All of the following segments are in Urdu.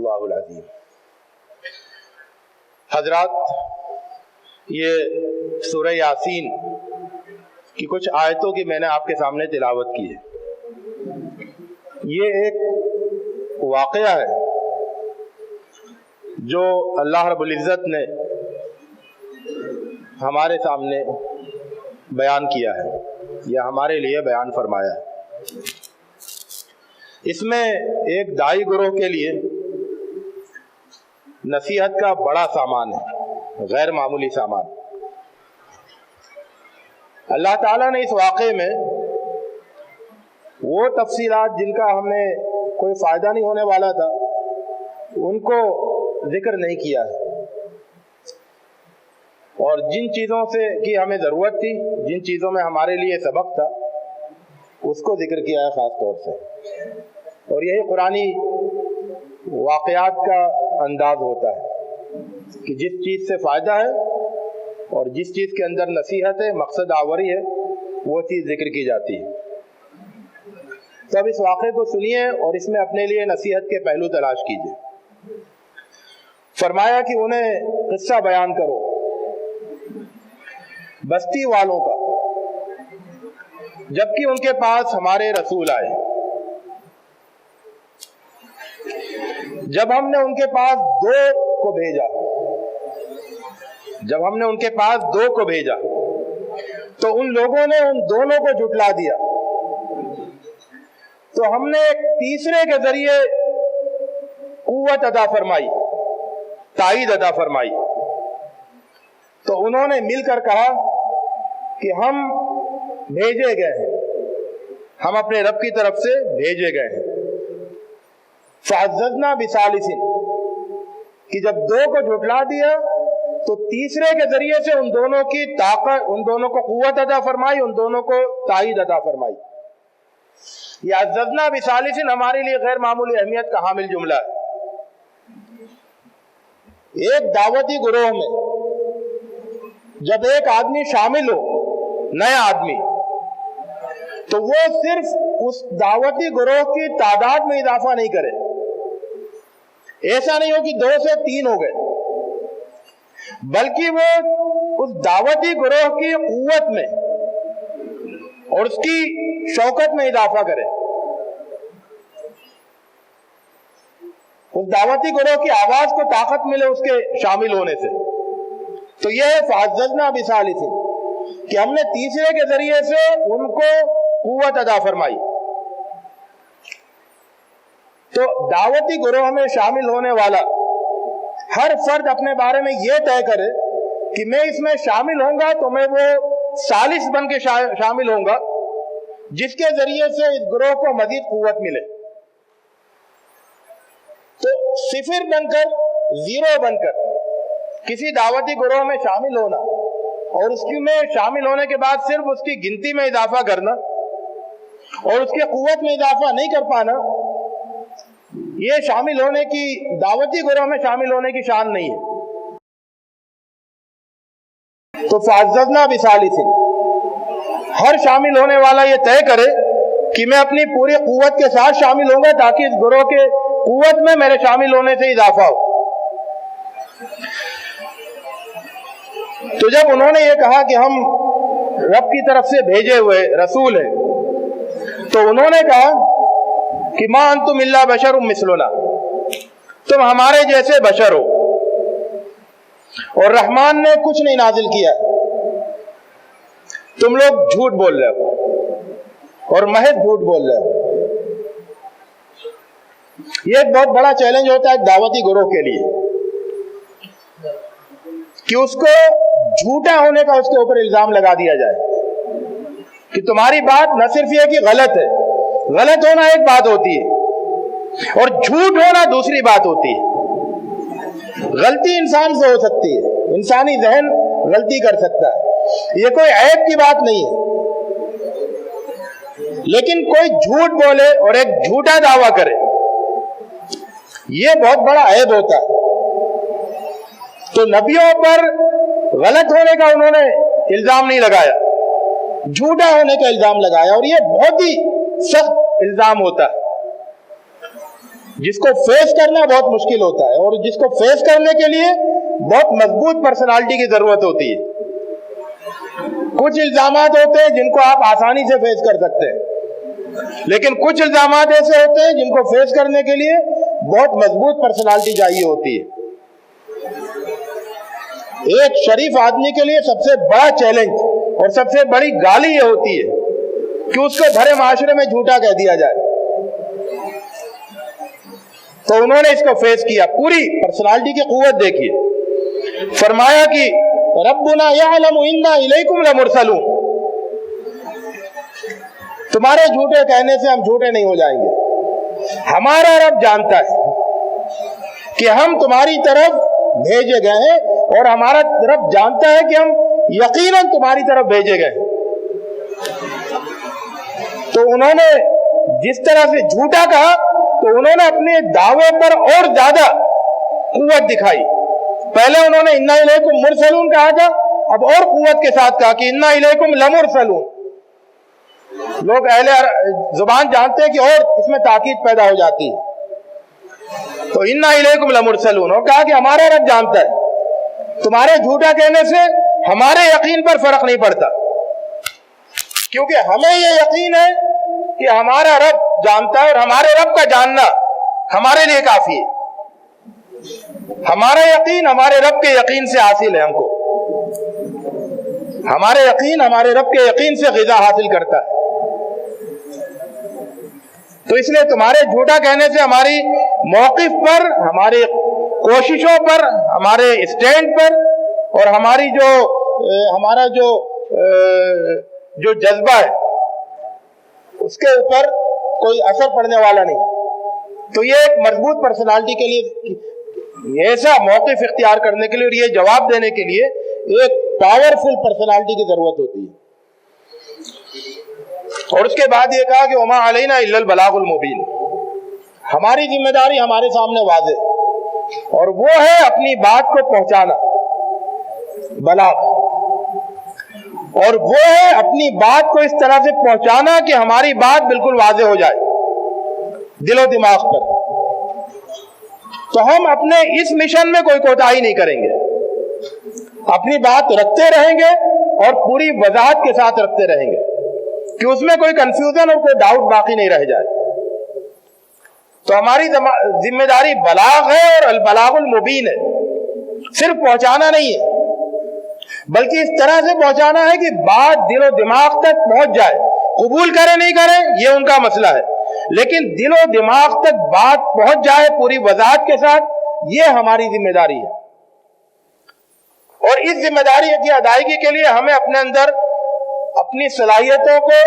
اللہ العظیم۔ حضرات، یہ سورہ یاسین کی کچھ آیتوں کی میں نے آپ کے سامنے تلاوت کی ہے۔ یہ ایک واقعہ ہے جو اللہ رب العزت نے ہمارے سامنے بیان کیا ہے یا ہمارے لیے بیان فرمایا ہے۔ اس میں ایک داعی گروہ کے لیے نصیحت کا بڑا سامان ہے، غیر معمولی سامان۔ اللہ تعالیٰ نے اس واقعے میں وہ تفصیلات جن کا ہمیں کوئی فائدہ نہیں ہونے والا تھا ان کو ذکر نہیں کیا ہے، اور جن چیزوں سے کی ہمیں ضرورت تھی، جن چیزوں میں ہمارے لیے سبق تھا، اس کو ذکر کیا ہے خاص طور سے۔ اور یہی قرآنی واقعات کا انداز ہوتا ہے کہ جس چیز سے فائدہ ہے اور جس چیز کے اندر نصیحت ہے، مقصد آوری ہے، وہ چیز ذکر کی جاتی ہے۔ تو اب اس واقعے کو سنیے اور اس میں اپنے لیے نصیحت کے پہلو تلاش کیجیے۔ فرمایا کہ انہیں قصہ بیان کرو بستی والوں کا، جبکہ ان کے پاس ہمارے رسول آئے۔ جب ہم نے ان کے پاس دو کو بھیجا تو ان لوگوں نے ان دونوں کو جھٹلا دیا، تو ہم نے ایک تیسرے کے ذریعے قوت عطا فرمائی، تائید عطا فرمائی۔ تو انہوں نے مل کر کہا کہ ہم بھیجے گئے ہیں، ہم اپنے رب کی طرف سے بھیجے گئے ہیں۔ فَعَزَّزْنَا بِثَالِثٍ، کہ جب دو کو جھٹلا دیا تو تیسرے کے ذریعے سے ان دونوں کی طاقت، ان دونوں کو قوت عطا فرمائی، ان دونوں کو تائید عطا فرمائی۔ یہ عززنا بثالث ہمارے لیے غیر معمولی اہمیت کا حامل جملہ ہے۔ ایک دعوتی گروہ میں جب ایک آدمی شامل ہو، نیا آدمی، تو وہ صرف اس دعوتی گروہ کی تعداد میں اضافہ نہیں کرے۔ ایسا نہیں ہو کہ 2 سے 3 ہو گئے، بلکہ وہ اس دعوتی گروہ کی قوت میں اور اس کی شوکت میں اضافہ کرے، اس دعوتی گروہ کی آواز کو طاقت ملے اس کے شامل ہونے سے۔ تو یہ ہے فَعَزَّزْنَا بِثَالِثٍ، کہ ہم نے تیسرے کے ذریعے سے ان کو قوت عطا فرمائی۔ تو دعوتی گروہ میں شامل ہونے والا ہر فرد اپنے بارے میں یہ طے کرے کہ میں اس میں شامل ہوں گا تو میں وہ ثالث بن کے شامل ہوں گا جس کے ذریعے سے اس گروہ کو مزید قوت ملے۔ تو 0 بن کر، 0 بن کر کسی دعوتی گروہ میں شامل ہونا اور اس میں شامل ہونے کے بعد صرف اس کی گنتی میں اضافہ کرنا اور اس کی قوت میں اضافہ نہیں کر پانا، یہ شامل ہونے کی، دعوتی گروہ میں شامل ہونے کی شان نہیں ہے۔ تو فَعَزَّزْنَا بِثَالِثٍ، ہر شامل ہونے والا یہ طے کرے کہ میں اپنی پوری قوت کے ساتھ شامل ہوں گا تاکہ اس گروہ کے قوت میں میرے شامل ہونے سے اضافہ ہو۔ تو جب انہوں نے یہ کہا کہ ہم رب کی طرف سے بھیجے ہوئے رسول ہیں، تو انہوں نے کہا کہ مَا أَنْتُمْ إِلَّا بَشَرٌ مِثْلُنَا، تم ہمارے جیسے بشر ہو، اور رحمان نے کچھ نہیں نازل کیا، تم لوگ جھوٹ بول رہے ہو اور محض جھوٹ بول رہے ہو۔ یہ ایک بہت بڑا چیلنج ہوتا ہے ایک دعوتی گروہ کے لیے کہ اس کو جھوٹا ہونے کا اس کے اوپر الزام لگا دیا جائے کہ تمہاری بات نہ صرف یہ کہ غلط ہے، غلط ہونا ایک بات ہوتی ہے اور جھوٹ ہونا دوسری بات ہوتی ہے۔ غلطی انسان سے ہو سکتی ہے، انسانی ذہن غلطی کر سکتا ہے، یہ کوئی عیب کی بات نہیں ہے، لیکن کوئی جھوٹ بولے اور ایک جھوٹا دعویٰ کرے، یہ بہت بڑا عیب ہوتا ہے۔ تو نبیوں پر غلط ہونے کا انہوں نے الزام نہیں لگایا، جھوٹا ہونے کا الزام لگایا، اور یہ بہت ہی سخت الزام ہوتا ہے۔ جس کو فیس کرنا بہت مشکل ہوتا ہے، اور جس کو فیس کرنے کے لیے بہت مضبوط پرسنالٹی کی ضرورت ہوتی ہے۔ کچھ الزامات ہوتے ہیں جن کو آپ آسانی سے فیس کر سکتے ہیں، لیکن کچھ الزامات ایسے ہوتے ہیں جن کو فیس کرنے کے لیے بہت مضبوط پرسنالٹی چاہیے ہوتی ہے۔ ایک شریف آدمی کے لیے سب سے بڑا چیلنج اور سب سے بڑی گالی یہ ہوتی ہے کہ اس کو بھرے معاشرے میں جھوٹا کہہ دیا جائے۔ تو انہوں نے اس کو فیس کیا، پوری پرسنالٹی کی قوت دیکھیے۔ فرمایا کہ ربنا یعلم انا الیکم لمرسلون، تمہارے جھوٹے کہنے سے ہم جھوٹے نہیں ہو جائیں گے، ہمارا رب جانتا ہے کہ ہم تمہاری طرف بھیجے گئے ہیں، اور ہمارا رب جانتا ہے کہ ہم یقیناً تمہاری طرف بھیجے گئے ہیں۔ تو انہوں نے جس طرح سے جھوٹا کہا تو انہوں نے اپنے دعوے پر اور زیادہ قوت دکھائی۔ پہلے انہوں نے انا الیکم مرسلون کہا تھا، اب اور قوت کے ساتھ کہا کہ انا الیکم لمرسلون۔ لوگ اہل زبان جانتے ہیں کہ اور اس میں تاکید پیدا ہو جاتی ہے، تو انا الیکم لمرسلون، اور کہا کہ ہمارا رب جانتا ہے، تمہارے جھوٹا کہنے سے ہمارے یقین پر فرق نہیں پڑتا، کیونکہ ہمیں یہ یقین ہے کہ ہمارا رب جانتا ہے، اور ہمارے رب کا جاننا ہمارے لیے کافی ہے۔ ہمارا یقین ہمارے رب کے یقین سے حاصل ہے، ہم کو ہمارے یقین ہمارے رب کے یقین سے غذا حاصل کرتا ہے۔ تو اس لیے تمہارے جھوٹا کہنے سے ہماری موقف پر، ہماری کوششوں پر، ہمارے اسٹینڈ پر، اور ہمارا جو جذبہ ہے اس کے اوپر کوئی اثر پڑنے والا نہیں ہے۔ تو یہ ایک مضبوط پرسنالٹی کے لیے، ایسا موقف اختیار کرنے کے لیے اور یہ جواب دینے کے لیے ایک پاورفل پرسنالٹی کی ضرورت ہوتی ہے۔ اور اس کے بعد یہ کہا کہ وما علینا الا البلاغ المبین، ہماری ذمہ داری ہمارے سامنے واضح، اور وہ ہے اپنی بات کو پہنچانا، بلاغ، اور وہ ہے اپنی بات کو اس طرح سے پہنچانا کہ ہماری بات بالکل واضح ہو جائے دل و دماغ پر۔ تو ہم اپنے اس مشن میں کوئی کوتاہی نہیں کریں گے، اپنی بات رکھتے رہیں گے اور پوری وضاحت کے ساتھ رکھتے رہیں گے کہ اس میں کوئی کنفیوژن اور کوئی ڈاؤٹ باقی نہیں رہ جائے۔ تو ہماری ذمہ داری بلاغ ہے، اور البلاغ المبین ہے، صرف پہنچانا نہیں ہے بلکہ اس طرح سے پہنچانا ہے کہ بات دل و دماغ تک پہنچ جائے۔ قبول کریں نہیں کریں یہ ان کا مسئلہ ہے، لیکن دل و دماغ تک بات پہنچ جائے پوری وضاحت کے ساتھ، یہ ہماری ذمہ داری ہے۔ اور اس ذمہ داری کی ادائیگی کے لیے ہمیں اپنے اندر اپنی صلاحیتوں کو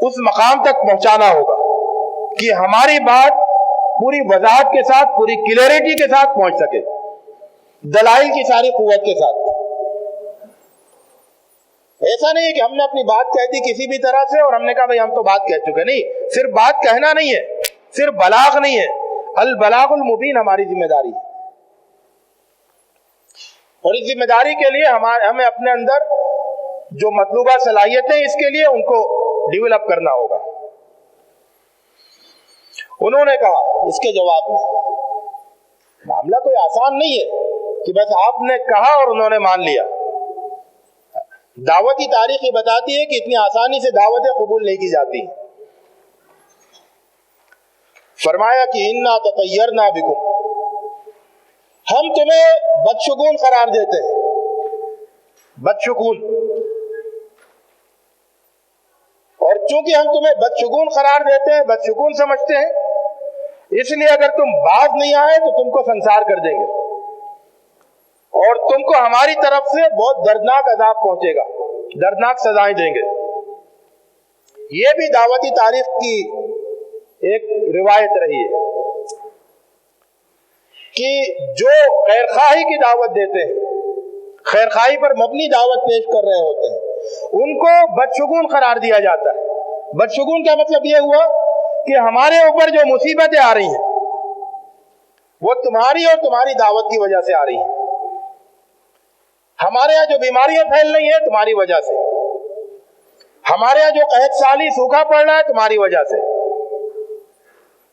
اس مقام تک پہنچانا ہوگا کہ ہماری بات پوری وضاحت کے ساتھ، پوری کلیئرٹی کے ساتھ پہنچ سکے، دلائل کی ساری قوت کے ساتھ۔ ایسا نہیں ہے کہ ہم نے اپنی بات کہہ دی کسی بھی طرح سے اور ہم نے کہا بھئی ہم تو بات کہہ چکے، نہیں، صرف بات کہنا نہیں ہے، صرف بلاغ نہیں ہے، البلاغ المبین ہماری ذمہ داری ہے۔ اور اس ذمہ داری کے لیے ہمیں اپنے اندر جو مطلوبہ صلاحیتیں اس کے لیے ان کو ڈیولپ کرنا ہوگا۔ انہوں نے کہا اس کے جواب میں، معاملہ کوئی آسان نہیں ہے کہ بس آپ نے کہا اور انہوں نے مان لیا۔ دعوتی تاریخ یہ بتاتی ہے کہ اتنی آسانی سے دعوتیں قبول نہیں کی جاتی۔ فرمایا کہ انا تطیرنا بکم، ہم تمہیں بدشگون قرار دیتے ہیں، بدشگون، اور چونکہ ہم تمہیں بدشگون قرار دیتے ہیں، بدشگون سمجھتے ہیں، اس لیے اگر تم باز نہیں آئے تو تم کو سنسار کر دیں گے اور تم کو ہماری طرف سے بہت دردناک عذاب پہنچے گا، دردناک سزائیں دیں گے۔ یہ بھی دعوتی تاریخ کی ایک روایت رہی ہے کہ جو خیرخواہی کی دعوت دیتے ہیں، خیرخواہی پر مبنی دعوت پیش کر رہے ہوتے ہیں، ان کو بدشگون قرار دیا جاتا ہے۔ بدشگون کا مطلب یہ ہوا کہ ہمارے اوپر جو مصیبتیں آ رہی ہیں وہ تمہاری اور تمہاری دعوت کی وجہ سے آ رہی ہیں، ہمارے یہاں جو بیماریاں پھیل رہی ہیں تمہاری وجہ سے، ہمارے یہاں جو قحط سالی سوکھا پڑ رہا ہے تمہاری وجہ سے،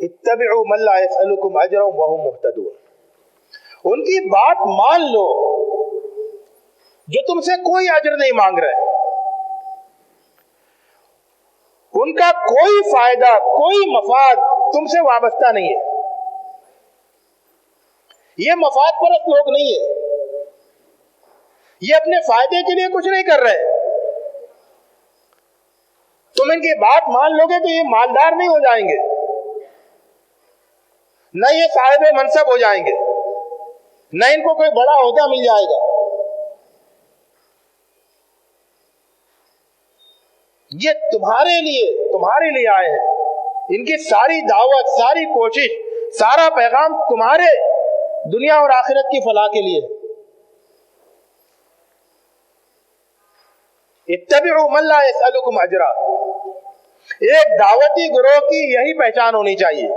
اتبعوا من لا يسألكم اجرا وهم مهتدون. ان کی بات مان لو جو تم سے کوئی اجر نہیں مانگ رہے، ان کا کوئی فائدہ کوئی مفاد تم سے وابستہ نہیں ہے. یہ مفاد پرست لوگ نہیں ہے، یہ اپنے فائدے کے لیے کچھ نہیں کر رہے. تم ان کی بات مان لو گے تو یہ مالدار نہیں ہو جائیں گے، نہ یہ صاحب منصب ہو جائیں گے، نہ ان کو کوئی بڑا عہدہ مل جائے گا. یہ تمہارے لیے آئے ہیں. ان کی ساری دعوت، ساری کوشش، سارا پیغام تمہارے دنیا اور آخرت کی فلاح کے لیے. اتبعوا من لا يسألكم اجرا. ایک دعوتی گروہ کی یہی پہچان ہونی چاہیے،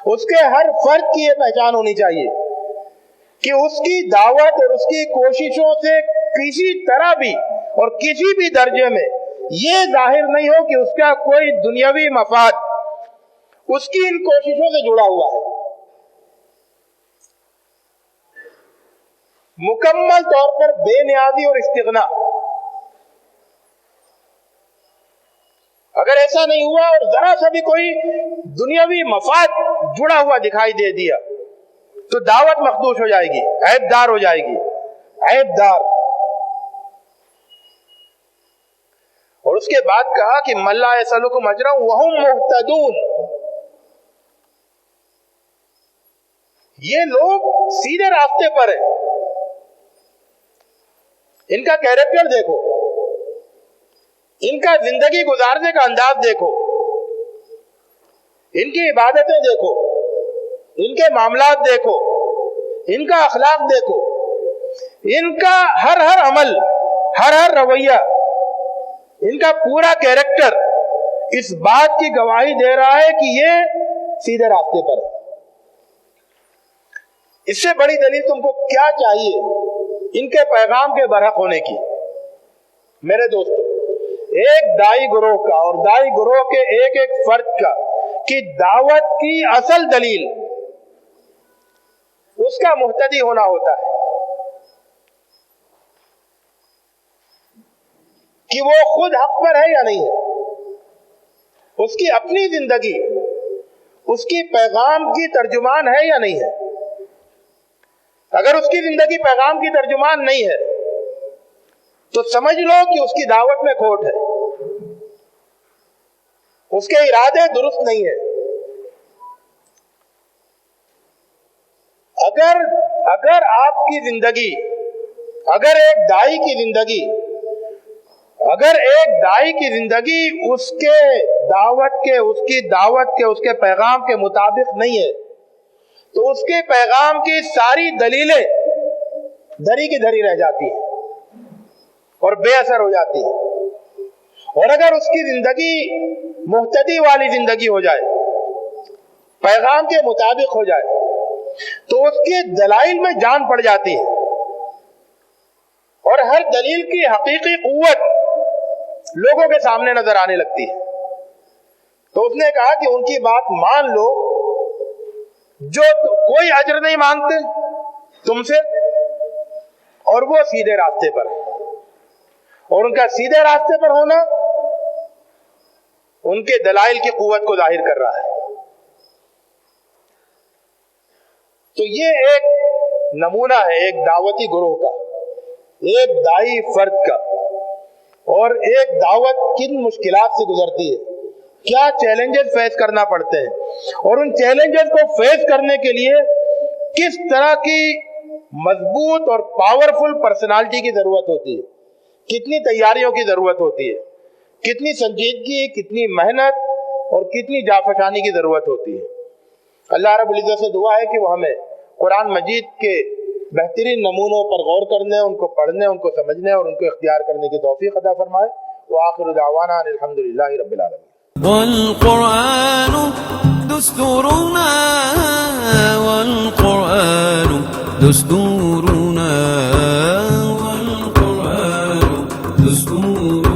اس کے ہر فرد کی یہ پہچان ہونی چاہیے کہ اس کی دعوت اور اس کی کوششوں سے کسی طرح بھی اور کسی بھی درجے میں یہ ظاہر نہیں ہو کہ اس کا کوئی دنیاوی مفاد اس کی ان کوششوں سے جڑا ہوا ہے. مکمل طور پر بے نیازی اور استغنا. اگر ایسا نہیں ہوا اور ذرا سا بھی کوئی دنیاوی مفاد جڑا ہوا دکھائی دے دیا تو دعوت مخدوش ہو جائے گی، عیب دار ہو جائے گی، عیب دار. اور اس کے بعد کہا کہ من لا یسألکم اجرا وہم مہتدون. یہ لوگ سیدھے راستے پر ہیں. ان کا کیریکٹر دیکھو، ان کا زندگی گزارنے کا انداز دیکھو، ان کی عبادتیں دیکھو، ان کے معاملات دیکھو، ان کا اخلاق دیکھو، ان کا ہر عمل، ہر رویہ، ان کا پورا کیریکٹر اس بات کی گواہی دے رہا ہے کہ یہ سیدھے راستے پر ہے. اس سے بڑی دلیل تم کو کیا چاہیے ان کے پیغام کے برحق ہونے کی؟ میرے دوستو، ایک دائی گروہ کا اور دائی گروہ کے ایک ایک فرد کا کہ دعوت کی اصل دلیل اس کا مہتدی ہونا ہوتا ہے کہ وہ خود حق پر ہے یا نہیں ہے، اس کی اپنی زندگی اس کی پیغام کی ترجمان ہے یا نہیں ہے. اگر اس کی زندگی پیغام کی ترجمان نہیں ہے تو سمجھ لو کہ اس کی دعوت میں کھوٹ ہے، اس کے ارادے درست نہیں ہے. اگر آپ کی زندگی، اگر ایک دائی کی زندگی اس کے دعوت کے، اس کے پیغام کے مطابق نہیں ہے تو اس کے پیغام کی ساری دلیلیں دھری کی دھری رہ جاتی ہیں اور بے اثر ہو جاتی ہیں. اور اگر اس کی زندگی مہتدی والی زندگی ہو جائے، پیغام کے مطابق ہو جائے، تو اس کے دلائل میں جان پڑ جاتی ہے اور ہر دلیل کی حقیقی قوت لوگوں کے سامنے نظر آنے لگتی ہے. تو اس نے کہا کہ ان کی بات مان لو جو کوئی اجر نہیں مانگتے تم سے اور وہ سیدھے راستے پر ہے. اور ان کا سیدھے راستے پر ہونا ان کے دلائل کی قوت کو ظاہر کر رہا ہے. تو یہ ایک نمونہ ہے ایک دعوتی گروہ کا، ایک دائی فرد کا، اور ایک دعوت کن مشکلات سے گزرتی ہے، کیا چیلنجز فیس کرنا پڑتے ہیں، اور ان چیلنجز کو فیس کرنے کے لیے کس طرح کی مضبوط اور پاورفل پرسنالٹی کی ضرورت ہوتی ہے، کتنی تیاریوں کی ضرورت ہوتی ہے، کتنی سنجیدگی، کتنی محنت اور کتنی جافشانی کی ضرورت ہوتی ہے. اللہ رب العزت سے دعا ہے کہ وہ ہمیں قرآن مجید کے بہترین نمونوں پر غور کرنے، ان کو پڑھنے، ان کو سمجھنے اور ان کو اختیار کرنے کی توفیق عطا فرمائے. وآخر دعوانا ان الحمدللہ رب العالمین. والقرآن دستورنا والقرآن دستورنا والقرآن دستورنا